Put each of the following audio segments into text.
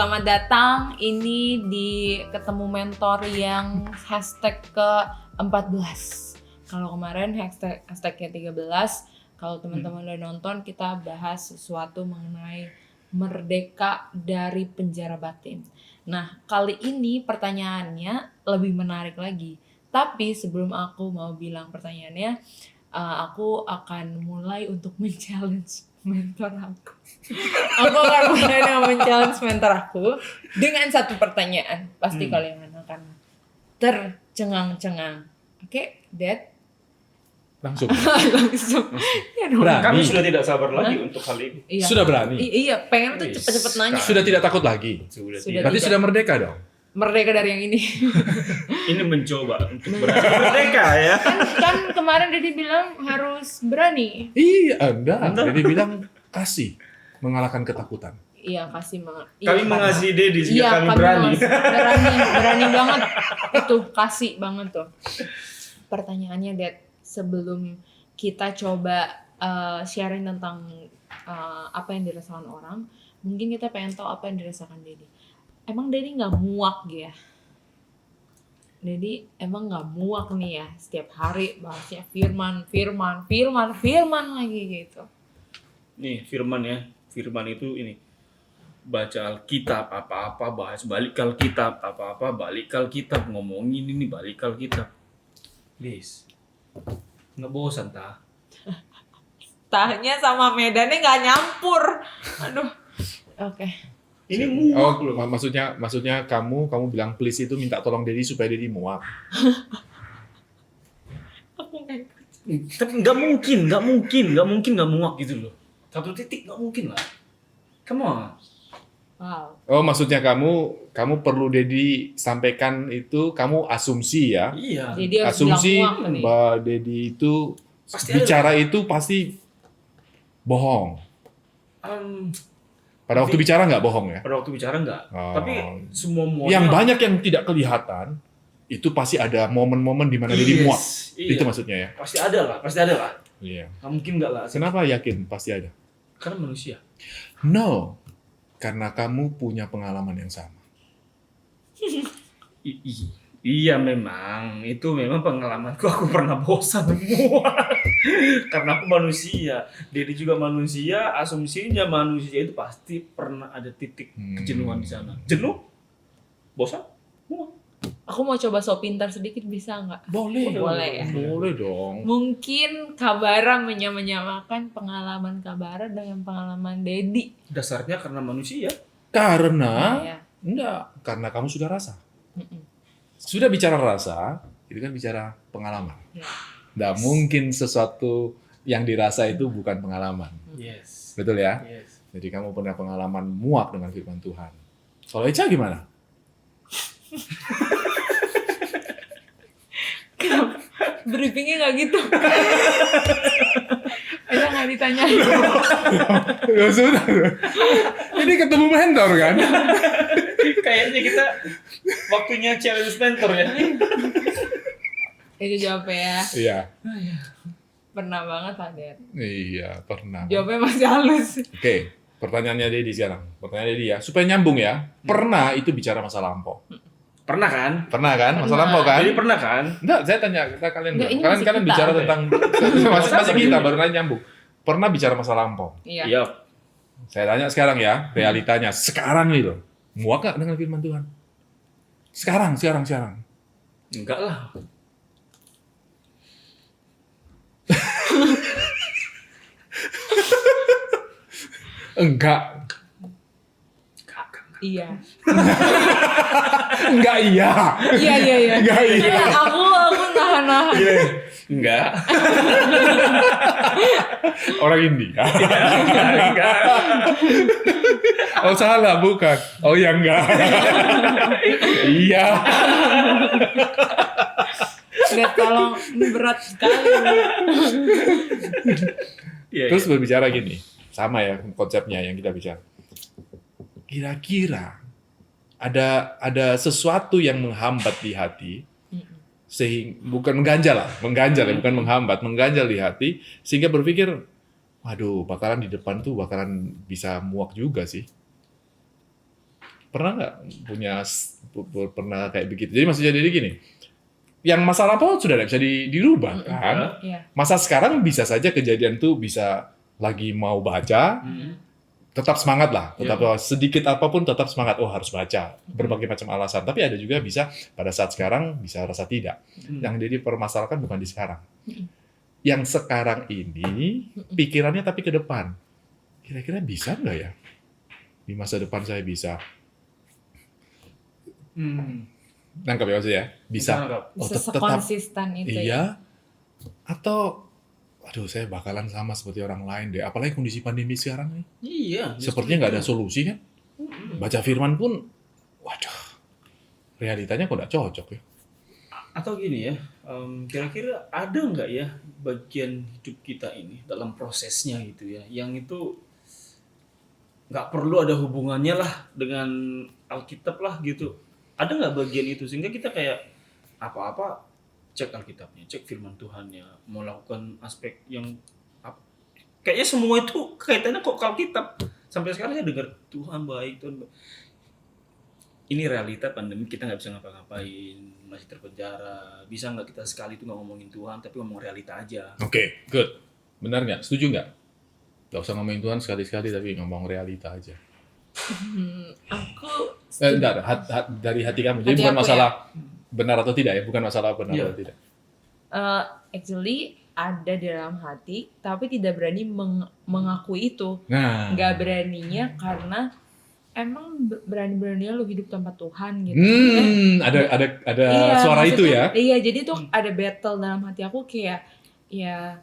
Selamat datang ini di Ketemu Mentor yang hashtag ke-14. Kalau kemarin hashtagnya 13, kalau teman-teman udah nonton kita bahas sesuatu mengenai merdeka dari penjara batin. Nah, kali ini pertanyaannya lebih menarik lagi. Tapi sebelum aku mau bilang pertanyaannya, aku akan mulai untuk men-challenge mentor aku. Aku akan mulai dengan men-challenge mentor aku dengan satu pertanyaan. Pasti kalian akan tercengang-cengang. Oke, Dad? Langsung. Ya dong. Berani. Kami sudah tidak sabar lagi untuk hal ini. Iya. Sudah berani. Iya, pengen tuh cepet-cepet nanya. Sudah tidak takut lagi. Sudah Berarti tidak. sudah merdeka dong. Merdeka dari yang ini. Ini mencoba untuk berani merdeka ya. kan kemarin Dedi bilang harus berani. Iya, Anda. Jadi bilang kasih mengalahkan ketakutan. Iya, kasih Kami mengasihi Dedi sehingga kami kami berani. berani banget. Itu kasih banget tuh. Pertanyaannya, Dad, sebelum kita coba sharing tentang apa yang dirasakan orang, mungkin kita pengen tahu apa yang dirasakan Dedi. Emang Dedi nggak muak ya? Dedi emang nggak muak nih ya setiap hari bahasnya firman lagi gitu. Nih firman ya. Firman itu ini. Baca Alkitab apa-apa, bahas balik ke Alkitab apa-apa, balik ke Alkitab, ngomongin ini balik ke Alkitab. Please. Nggak bosan tah? Tahnya sama medannya nggak nyampur. Aduh. Oke. Ini muak loh. Maksudnya kamu bilang please itu minta tolong Dedi supaya Dedi muak. Aku nggak ikut. Tapi nggak mungkin nggak muak gitu loh. Satu titik nggak mungkin lah. Come on. Wow. Oh, maksudnya kamu perlu Dedi sampaikan itu kamu asumsi ya. Iya. Jadi harus Asumsi bilang muak nih. bahwa Dedi itu Pasti bicara itu pasti bohong. Pada waktu bicara nggak bohong ya. Pada waktu bicara nggak. Oh. Tapi semua Yang banyak yang tidak kelihatan itu pasti ada momen-momen di mana Dedi muak. Iya. Itu maksudnya ya. Pasti ada lah. Iya. Nggak mungkin nggak lah. Kenapa yakin pasti ada? Karena manusia. No, karena kamu punya pengalaman yang sama. Iya memang, itu memang pengalamanku. Aku pernah bosan muak. Karena aku manusia. Dedi juga manusia. Asumsinya manusia itu pasti pernah ada titik kejenuhan di sana. Jenuh? Bosan? Muak. Aku mau coba so pintar sedikit, bisa nggak? Boleh. Boleh ya? Boleh dong. Mungkin Kabara menyamakan pengalaman Kabara dengan pengalaman Dedi. Dasarnya karena manusia. Karena Ya. enggak, karena kamu sudah rasa. Mm-mm. Sudah bicara rasa, itu kan bicara pengalaman. Ya. Nggak mungkin sesuatu yang dirasa itu bukan pengalaman. Yes. Betul ya? Yes. Jadi kamu pernah pengalaman muak dengan firman Tuhan. Kalau Eca gimana? Briefingnya nggak gitu. Ada nggak ditanya? Ya sudah. Ini ketemu mentor kan? Kayaknya kita waktunya challenge mentor ya. Itu jawabnya ya. Iya. Pernah banget Pak Dad. Iya, pernah. Jawabnya masih halus. Oke, pertanyaannya Dedi sekarang. Pertanyaan Dedi ya, supaya nyambung ya. Pernah itu bicara masa lampau. Pernah kan? Pernah kan? Masa Pernah. lampau kan? Jadi pernah kan? Enggak, saya tanya kalian. Enggak, ini Kalian masih kalian kita. bicara tentang masih kita baru nanya nyambung. Pernah bicara masa lampau. Iya. Iya. Saya tanya sekarang ya, realitanya sekarang nih loh. Muak gak dengan firman Tuhan? Sekarang. Enggak lah. Enggak. Iya. Enggak iya. Iya. Enggak iya. Aku nahan. Enggak. Orang India. Enggak. Oh salah, bukan. Oh ya enggak. Iya. Dad, tolong, ini berat sekali. Iya, Terus berbicara gini, sama ya konsepnya yang kita bicara. Kira-kira ada sesuatu yang menghambat di hati, sehingga bukan mengganjal ya, bukan mengganjal di hati, sehingga berpikir, waduh, bakalan di depan tuh bakalan bisa muak juga sih. Pernah nggak pernah kayak begitu? Jadi maksudnya jadi gini, yang masa lampau sudah tidak bisa dirubah kan? Iya. Masa sekarang bisa saja kejadian tuh bisa lagi mau baca, tetap semangat lah, tetap sedikit apapun tetap semangat. Oh harus baca, berbagai macam alasan. Tapi ada juga bisa pada saat sekarang bisa rasa tidak. Yang jadi permasalahkan bukan di sekarang. Yang sekarang ini pikirannya tapi ke depan. Kira-kira bisa nggak ya? Di masa depan saya bisa. Nangkap ya maksudnya? Bisa. Oh, Bisa sekonsisten itu ya. Iya. Atau aduh saya bakalan sama seperti orang lain deh. Apalagi kondisi pandemi sekarang nih. Iya. Sepertinya nggak ada solusi kan? Baca firman pun, waduh, realitanya kok nggak cocok ya. Atau gini ya, kira-kira ada nggak ya bagian hidup kita ini dalam prosesnya gitu ya, yang itu nggak perlu ada hubungannya lah dengan Alkitab lah gitu. Ada nggak bagian itu sehingga kita kayak apa-apa cek Alkitabnya, cek firman Tuhannya, mau lakukan aspek yang kayaknya semua itu kaitannya kok ke Alkitab. Sampai sekarang saya dengar Tuhan baik, Tuhan baik. Ini realita pandemi, kita nggak bisa ngapa-ngapain, masih terpenjara. Bisa nggak kita sekali itu nggak ngomongin Tuhan, tapi ngomong realita aja. Oke, good. Benar nggak? Setuju nggak? Gak usah ngomongin Tuhan sekali-sekali, tapi ngomong realita aja. Aku Enggak, dari hati kamu. Jadi Hati bukan aku masalah benar atau tidak ya, bukan masalah benar Iya. atau tidak. actually ada di dalam hati, tapi tidak berani mengakui itu. Nah, Nggak beraninya karena emang berani-beraninya lu hidup tanpa Tuhan gitu. ada Iya, suara itu maksudnya- ya. Iya, jadi tuh ada battle dalam hati aku kayak, ya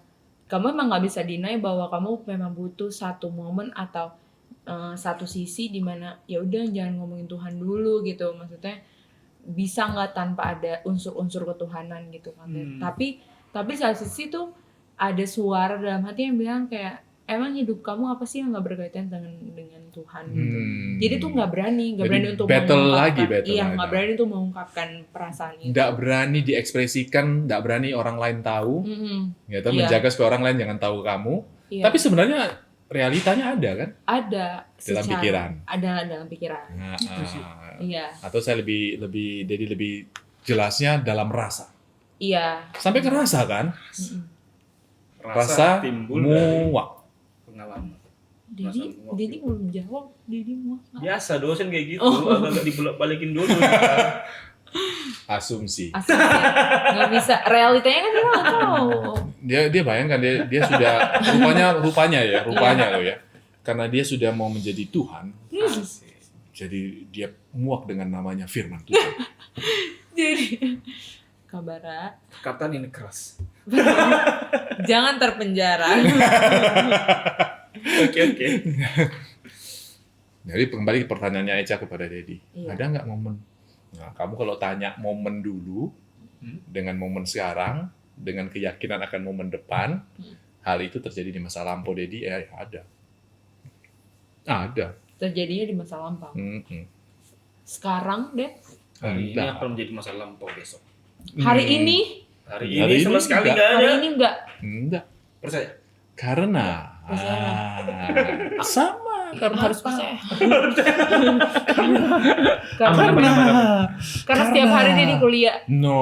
kamu emang nggak bisa deny bahwa kamu memang butuh satu momen atau satu sisi di mana ya udah jangan ngomongin Tuhan dulu gitu. Maksudnya bisa nggak tanpa ada unsur-unsur ketuhanan gitu kan. Tapi satu sisi tuh ada suara dalam hati yang bilang kayak emang hidup kamu apa sih yang nggak berkaitan dengan Tuhan gitu. Jadi tuh nggak berani Jadi untuk battle mengungkapkan, lagi, battle iya lagi. nggak berani tuh mengungkapkan perasaan itu. Nggak berani diekspresikan, nggak berani orang lain tahu, gitu, Iya. menjaga supaya orang lain jangan tahu kamu. Iya. Tapi sebenarnya realitanya ada kan? Ada Dalam secara- pikiran. Ada dalam pikiran. Nah, Iya. atau saya lebih jelasnya dalam rasa. Iya. Sampai ke rasa kan? Rasa Rasa timbul dari muak. pengalaman. Dedi belum jawab. Dedi mau. Biasa dosen kayak gitu, Oh. agak dibalik-balikin dulu. Asumsi. Asli nggak bisa. Realitanya kan dia nggak tahu. Dia bayangkan dia sudah rupanya loh ya. Karena dia sudah mau menjadi Tuhan. Jadi dia muak dengan namanya firman Tuhan. Jadi Kabara, Kata ini keras. jangan terpenjara. Oke. Jadi kembali ke pertanyaannya Eca kepada Dedi. Iya. Ada nggak momen? Nah, kamu kalau tanya momen dulu dengan momen sekarang, dengan keyakinan akan momen depan, hal itu terjadi di masa lampau Dedi, ada. Ada. Terjadinya di masa lampau. Sekarang deh, Hari ini Enggak. akan menjadi masa lampau besok. hari ini, Hari Hari ini sama ini sekali enggak. nggak ada. hari ini enggak. Enggak. Percaya? Karena sama karena harus apa? percaya. Aman, aman, aman. Karena setiap hari dia di kuliah. No.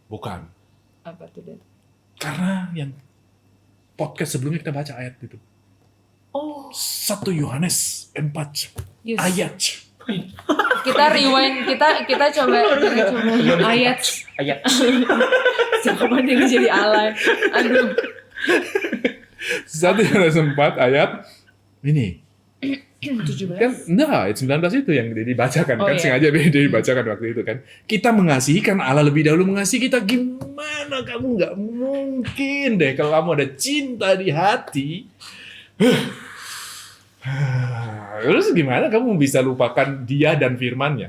Bukan. Apa tuh Dad? Karena yang podcast sebelumnya kita baca ayat itu. Oh, 1 Yohanes 4 yes. ayat. Kita rewind, kita coba ayat. Siapa dia jadi alay. Aduh. 1 Yohanes 4 ayat ini. 17. Kan enggak, ayat 19 itu yang dibacakan Oh, kan iya. sengaja dibacakan waktu itu kan. Kita mengasihi kan Allah lebih dahulu mengasihi kita. Gimana kamu nggak mungkin deh kalau kamu ada cinta di hati. Terus gimana kamu bisa lupakan dia dan firman-Nya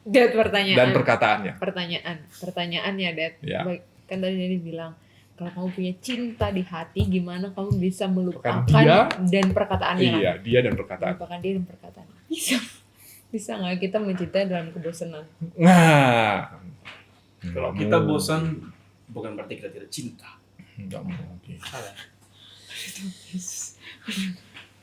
Dad, pertanyaan. dan perkataannya? Pertanyaannya Dad. Ya. Baik, kan tadi dia bilang kalau kamu punya cinta di hati, gimana kamu bisa melupakan dia, dan perkataannya? Iya, dia dan perkataan. Melupakan dia dan perkataan. Bisa nggak kita mencintai dalam kebosanan? Nah, Kalau kita bosan, bukan berarti kita tidak cinta. Nggak mungkin. Salah.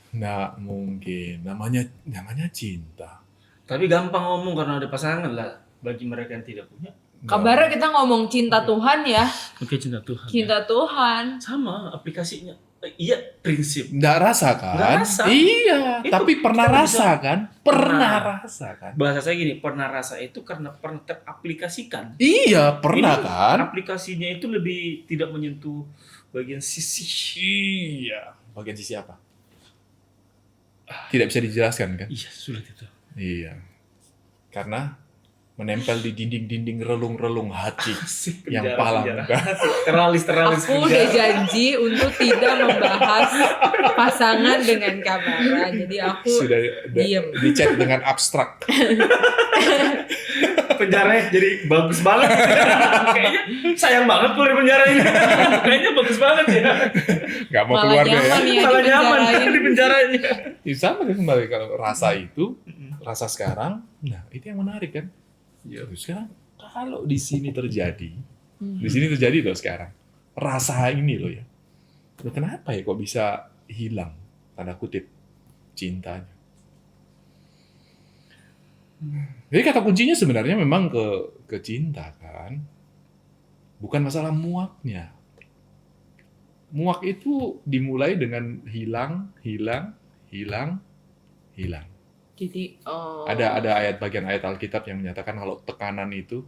Nggak mungkin. Namanya cinta. Tapi gampang ngomong karena ada pasangan lah. Bagi mereka yang tidak punya. Kabarnya kita ngomong cinta Tuhan ya. Oke, cinta Tuhan. Cinta Tuhan. Sama aplikasinya. Iya, prinsip. Nggak rasa kan? Nggak rasa. Iya, Itu tapi pernah kita rasa bisa- kan? Pernah. Pernah rasa kan? Bahasa saya gini, pernah rasa itu karena pernah teraplikasikan. Iya, pernah Ini kan? aplikasinya itu lebih tidak menyentuh bagian sisi. Iya. Bagian sisi apa? Tidak bisa dijelaskan kan? Iya, sulit itu. Iya. Karena menempel di dinding-dinding relung-relung hati Asik, yang penjara, palang. penjara. Teralis Aku udah janji untuk tidak membahas pasangan dengan Kabara. Jadi aku Sudah diem. dicek dengan abstrak. penjara jadi bagus banget. Kayaknya sayang banget keluar dari penjara ini. Kayaknya bagus banget ya. Nggak mau Malah keluar deh ya. nyaman ya Malah nyaman dipenjarain. di penjaranya. Ya, sama kan kembali kalau rasa itu, rasa sekarang, nah itu yang menarik kan. Ya, sekarang kalau di sini terjadi, di sini terjadi loh sekarang. Rasa ini loh ya. Loh, kenapa ya kok bisa hilang, tanda kutip, cintanya? Jadi kata kuncinya sebenarnya memang ke cinta kan. Bukan masalah muaknya. Muak itu dimulai dengan hilang. Jadi Ada bagian ayat Alkitab yang menyatakan kalau tekanan itu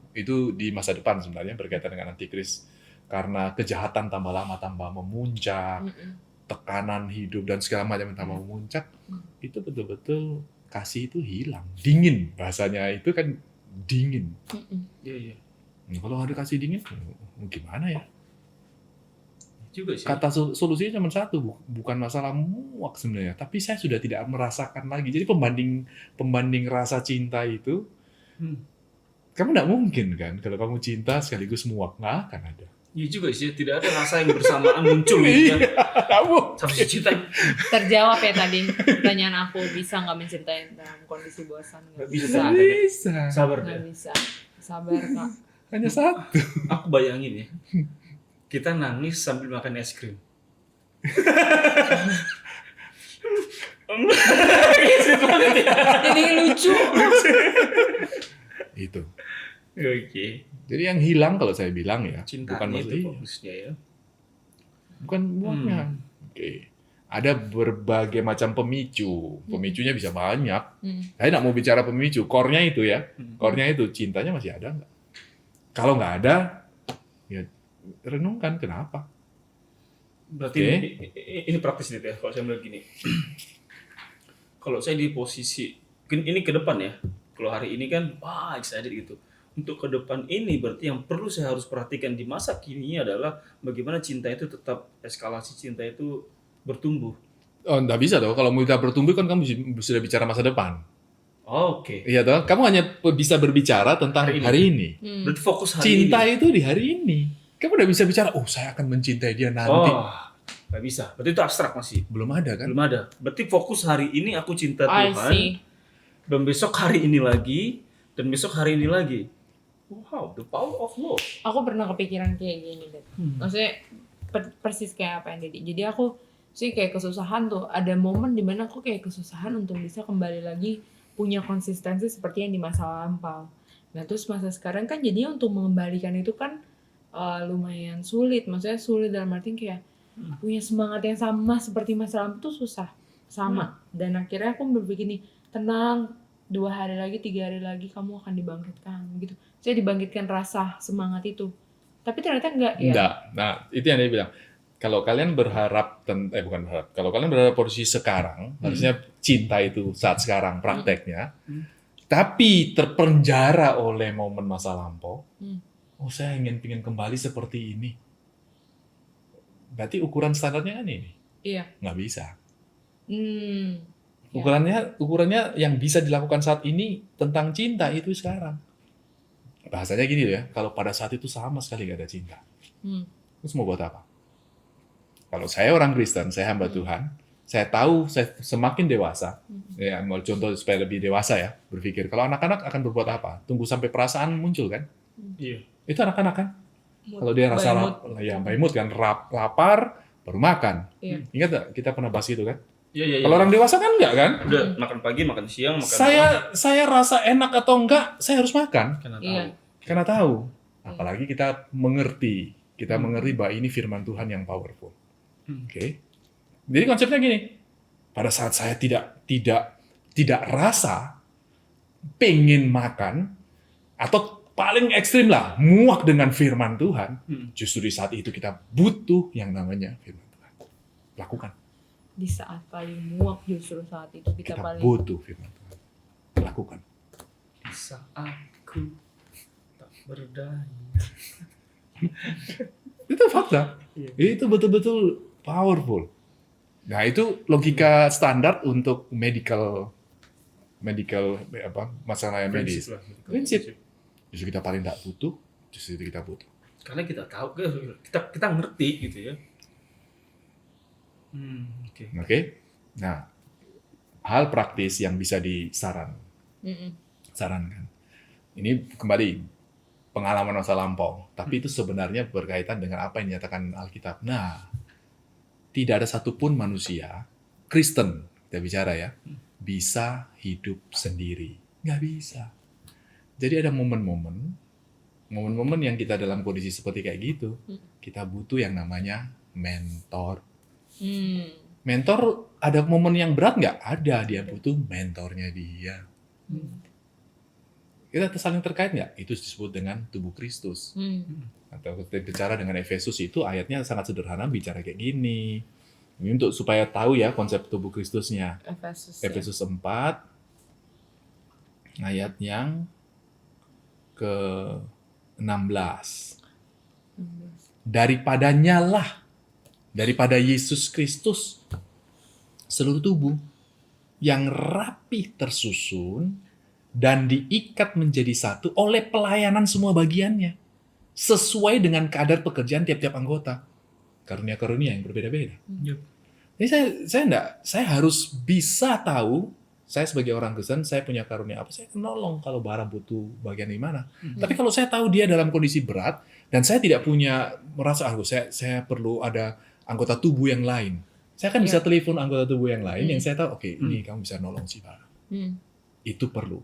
di masa depan sebenarnya berkaitan dengan antikris. Karena kejahatan tambah lama tambah memuncak, tekanan hidup dan segala macam tambah memuncak, itu betul-betul kasih itu hilang, dingin bahasanya itu kan dingin. Iya, iya. Nah, kalau ada kasih dingin, gimana ya? Juga sih. Kata solusinya cuma satu, bukan masalah muak sebenarnya, tapi saya sudah tidak merasakan lagi. Jadi pembanding rasa cinta itu, kamu nggak mungkin kan kalau kamu cinta sekaligus muak, nggak akan ada. Iya juga sih, tidak ada rasa yang bersamaan muncul gitu ya. Kamu Sampai cinta. terjawab ya tadi pertanyaan aku, bisa nggak mencintai dalam kondisi bosan? Nggak Nggak bisa. bisa. bisa, Sabar Nggak deh. bisa. Sabar kak. hanya satu. Aku bayangin ya. Kita nangis sambil makan es krim. Jadi lucu. Itu. Oke. Jadi yang hilang kalau saya bilang ya, bukan Cintanya itu masalah, fokusnya ya. bukan muaknya. Oke. Ada berbagai macam pemicu. Pemicunya bisa banyak. Saya nggak mau bicara pemicu, core-nya itu ya. Core-nya itu, cintanya masih ada nggak? Kalau nggak ada, ya renungkan kenapa. Berarti Oke. ini praktis nih ya, kalau saya bilang gini. Kalau saya di posisi, ini ke depan ya. Kalau hari ini kan, wah excited gitu. Untuk ke depan ini berarti yang perlu saya harus perhatikan di masa kini adalah bagaimana cinta itu tetap, eskalasi cinta itu bertumbuh. Oh, nggak bisa dong. Kalau mau kita bertumbuh kan kamu sudah bicara masa depan. Oke. Iya toh. Kamu hanya bisa berbicara tentang Hari ini. hari ini. Berarti fokus hari Cinta ini. itu di hari ini. Kamu udah bisa bicara, oh saya akan mencintai dia nanti. Oh, nggak bisa. Berarti itu abstrak masih. Belum ada kan? Belum ada. Berarti fokus hari ini aku cinta I Tuhan. see. Dan besok hari ini lagi. Dan besok hari ini lagi. Wow, the power of love. Aku pernah kepikiran kayak gini deh. Maksudnya persis kayak apa yang Dedi. Jadi aku sih kayak kesusahan tuh. Ada momen dimana aku kayak kesusahan untuk bisa kembali lagi punya konsistensi seperti yang di masa lampau. Nah terus masa sekarang kan jadinya untuk mengembalikan itu kan lumayan sulit. Maksudnya sulit dalam arti kayak punya semangat yang sama seperti masa lampau tuh susah. Sama. Dan akhirnya aku berpikir nih, tenang, 2 hari lagi, 3 hari lagi kamu akan dibangkitkan gitu. Saya dibangkitkan rasa semangat itu. Tapi ternyata enggak ya. Enggak. Nah, itu yang dia bilang. Kalau kalian berharap, bukan berharap. Kalau kalian berada posisi sekarang, harusnya cinta itu saat sekarang prakteknya. Tapi terpenjara oleh momen masa lampau. Oh, saya pingin kembali seperti ini. Berarti ukuran standarnya kan ini. Iya. Nggak bisa. Ya. Ukurannya yang bisa dilakukan saat ini tentang cinta itu sekarang. Bahasanya gini ya, kalau pada saat itu sama sekali nggak ada cinta. Terus mau buat apa? Kalau saya orang Kristen, saya hamba Tuhan, saya tahu saya semakin dewasa, ya mau contoh supaya lebih dewasa ya, berpikir kalau anak-anak akan berbuat apa? Tunggu sampai perasaan muncul kan? Iya. Itu anak-anak kan? Kalau dia rasa By mood. by mood kan, lapar baru makan. Iya. Ingat nggak kita pernah bahas itu kan? Iya. Kalau orang dewasa kan enggak kan? Udah makan pagi, makan siang, makan malam. Saya rasa enak atau enggak, saya harus makan Karena Iya. tahu. karena tahu. Apalagi kita mengerti bahwa ini firman Tuhan yang powerful. Oke. Jadi konsepnya gini. Pada saat saya tidak rasa pengen makan atau paling ekstrim lah muak dengan firman Tuhan, justru di saat itu kita butuh yang namanya firman Tuhan. Lakukan. Di saat paling muak justru saat itu kita Kita paling butuh firman Tuhan. Lakukan. Di saatku tak berdaya. Itu fakta. Iya. Itu betul-betul powerful. Nah, itu logika standar untuk medical masalah yang medis. Lah. Prinsip. Justru kita paling tidak butuh, justru itu kita butuh. Karena kita tahu, kita ngerti gitu ya. Oke. Oke? Nah, hal praktis yang bisa sarankan. Ini kembali pengalaman masa lampau, tapi itu sebenarnya berkaitan dengan apa yang dinyatakan Alkitab. Nah, tidak ada satupun manusia Kristen, kita bicara ya, bisa hidup sendiri. Nggak bisa. Jadi ada momen-momen yang kita dalam kondisi seperti kayak gitu, kita butuh yang namanya mentor. Mentor ada momen yang berat nggak? Ada, dia butuh mentornya dia. Kita saling terkait nggak? Itu disebut dengan tubuh Kristus. Atau kita bicara dengan Efesus itu ayatnya sangat sederhana, bicara kayak gini. Ini untuk supaya tahu ya konsep tubuh Kristusnya. Efesus 4 ayat yang ke-16. Daripada Yesus Kristus seluruh tubuh yang rapi tersusun dan diikat menjadi satu oleh pelayanan semua bagiannya sesuai dengan kadar pekerjaan tiap-tiap anggota. Karunia-karunia yang berbeda-beda. Jadi saya harus bisa tahu, saya sebagai orang Kristen, saya punya karunia apa, saya nolong kalau barang butuh bagian di mana. Tapi kalau saya tahu dia dalam kondisi berat, dan saya tidak punya, merasa, saya perlu ada anggota tubuh yang lain. Saya kan bisa telepon anggota tubuh yang lain, yang saya tahu, oke, ini kamu bisa nolong si barang. Itu perlu.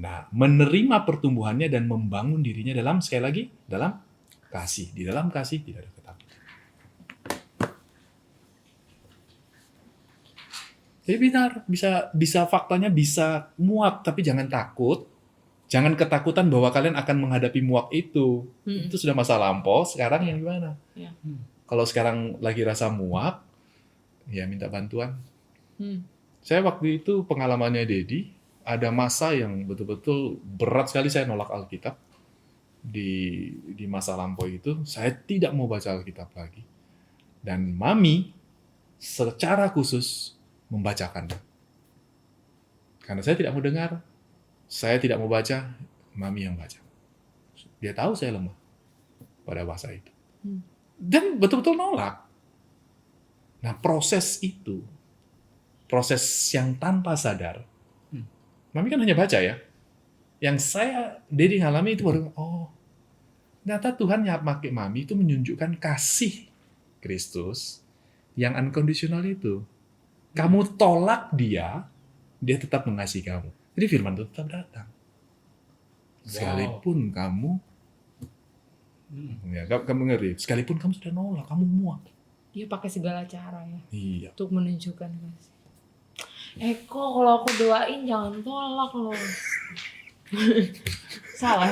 Nah, menerima pertumbuhannya dan membangun dirinya dalam, sekali lagi, dalam kasih. Di dalam kasih tidak ada ketakutan. Jadi benar, bisa faktanya bisa muak, tapi jangan takut. Jangan ketakutan bahwa kalian akan menghadapi muak itu. Itu sudah masa lampau, sekarang yang gimana? Kalau sekarang lagi rasa muak, ya minta bantuan. Saya waktu itu pengalamannya Dedi, ada masa yang betul-betul berat sekali saya nolak Alkitab. Di masa lampau itu, saya tidak mau baca Alkitab lagi. Dan Mami secara khusus membacakan. Karena saya tidak mau dengar, saya tidak mau baca, Mami yang baca. Dia tahu saya lemah pada masa itu. Dan betul-betul nolak. Nah, proses itu, proses yang tanpa sadar, Mami kan hanya baca ya. Yang Dedi ngalami itu baru, ternyata Tuhan pakai Mami itu menunjukkan kasih Kristus yang unconditional itu. Kamu tolak dia tetap mengasihi kamu. Jadi firman itu tetap datang. Sekalipun kamu, kamu ngerti, sekalipun kamu sudah nolak, kamu muak. Dia pakai segala cara ya. Iya. Untuk menunjukkan kasih. Eko, kalau aku doain jangan tolak loh. Salah.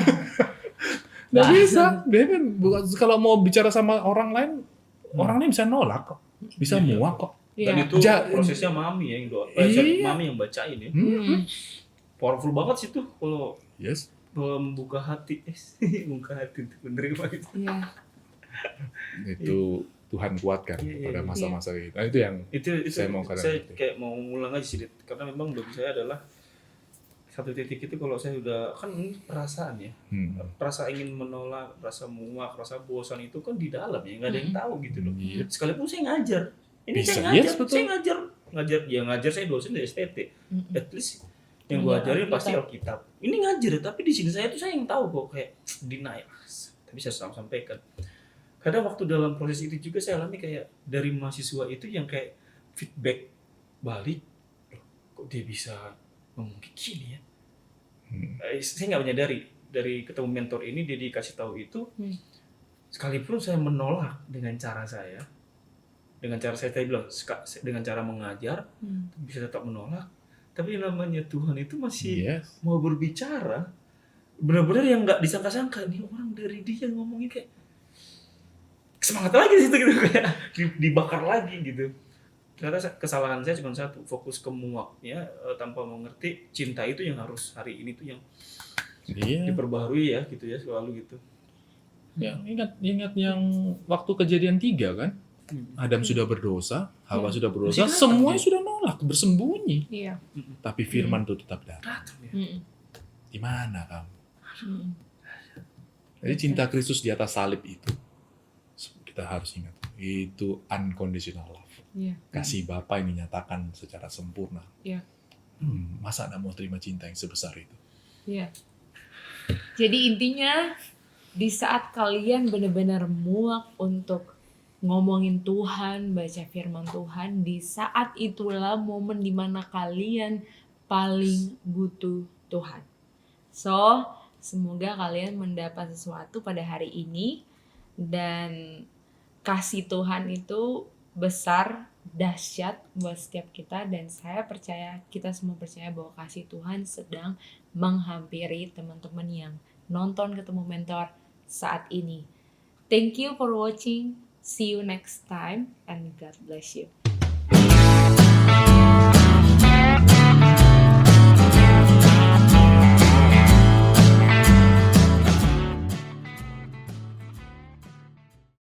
Nggak bisa. Dia kan kalau mau bicara sama orang lain, orang lain bisa nolak kok. Bisa muak kok. Dan itu prosesnya Mami yang doa. Mami yang bacain ya. Powerful banget sih tuh kalau membuka hati. Membuka hati untuk menerima itu. Itu Tuhan kuatkan pada masa-masa itu. Nah, itu yang saya mau katakan. Saya kayak mau ngulang aja sih, karena memang bagi saya adalah satu titik itu kalau saya udah, kan ini perasaan ya, rasa ingin menolak, rasa muak, rasa bosan itu kan di dalam ya, nggak ada yang tahu gitu loh. Sekalipun saya ngajar, ini saya ngajar saya dosen di STT, at least yang gue ajarin pasti Alkitab. Ini ngajar, tapi di sini saya tuh saya yang tahu kok kayak denial, tapi saya sampaikan. Kadang waktu dalam proses itu juga saya alami kayak dari mahasiswa itu yang kayak feedback balik, "Loh, kok dia bisa ngomong kayak gini ya?" Saya nggak menyadari dari ketemu mentor ini dia dikasih tahu itu, sekalipun saya menolak dengan cara saya tadi bilang dengan cara mengajar bisa tetap menolak, tapi yang namanya Tuhan itu masih Yes. mau berbicara. Benar-benar yang nggak disangka-sangka, nih orang dari dia ngomongin kayak semangat lagi di situ gitu, kayak dibakar lagi gitu. Ternyata kesalahan saya cuma satu, fokus ke muaknya tanpa mengerti cinta itu yang harus hari ini tuh yang Iya. diperbaharui ya gitu ya, selalu gitu. Ya, ingat yang waktu kejadian 3 kan? Adam sudah berdosa, Hawa sudah berdosa, Masih datang semuanya dia. sudah nolak, bersembunyi. Iya. Tapi firman itu tetap datang. Datang ya. Di mana kamu? Jadi cinta Kristus di atas salib itu, kita harus ingat, itu unconditional love. Iya. Kasih Bapa yang dinyatakan secara sempurna. Iya. Masa Anda mau terima cinta yang sebesar itu? Iya. Jadi intinya di saat kalian benar-benar muak untuk ngomongin Tuhan, baca firman Tuhan, di saat itulah momen dimana kalian paling butuh Tuhan. So, semoga kalian mendapat sesuatu pada hari ini dan kasih Tuhan itu besar, dahsyat buat setiap kita, dan saya percaya, kita semua percaya bahwa kasih Tuhan sedang menghampiri teman-teman yang nonton Ketemu Mentor saat ini. Thank you for watching. See you next time and God bless you.